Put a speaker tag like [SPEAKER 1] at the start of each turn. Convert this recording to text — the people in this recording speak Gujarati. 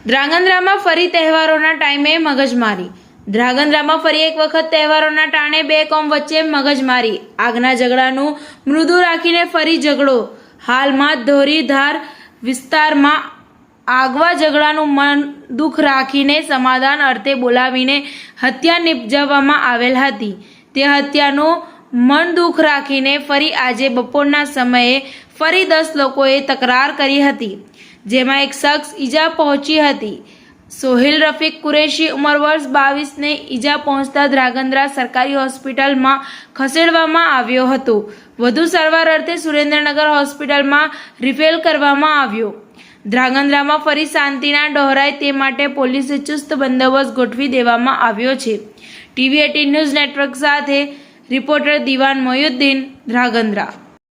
[SPEAKER 1] ધ્રાંગધ્રામાં ફરી તહેવારોના ટાઈમે મગજમારી। ધ્રાંગધ્રામાં ફરી એક વખત તહેવારોના ટાણે બે કોમ વચ્ચે મગજમારી। આગના ઝઘડાનું મૃદુ રાખીને ફરી ઝઘડો। હાલમાં ધોરીધાર વિસ્તારમાં આગવા ઝઘડાનું મન દુઃખ રાખીને સમાધાન અર્થે બોલાવીને હત્યા નિપજાવવામાં આવેલ હતી। તે હત્યાનું મન દુઃખ રાખીને ફરી આજે બપોરના સમયે ફરી 10 લોકોએ તકરાર કરી હતી, જેમાં એક શખ્સ ઈજા પહોંચી હતી। સોહેલ રફીક કુરેશી ઉંમર વર્ષ 22ને ઈજા પહોંચતા ધ્રાંગધ્રા સરકારી હોસ્પિટલમાં ખસેડવામાં આવ્યો હતો। વધુ સારવાર અર્થે સુરેન્દ્રનગર હોસ્પિટલમાં રિફેર કરવામાં આવ્યો। ધ્રાંગધ્રામાં ફરી શાંતિ ના ડહોરાય તે માટે પોલીસે ચુસ્ત બંદોબસ્ત ગોઠવી દેવામાં આવ્યો છે। TV18 ન્યૂઝ નેટવર્ક સાથે રિપોર્ટર દિવાન મોયુદ્દીન, ધ્રાંગધ્રા।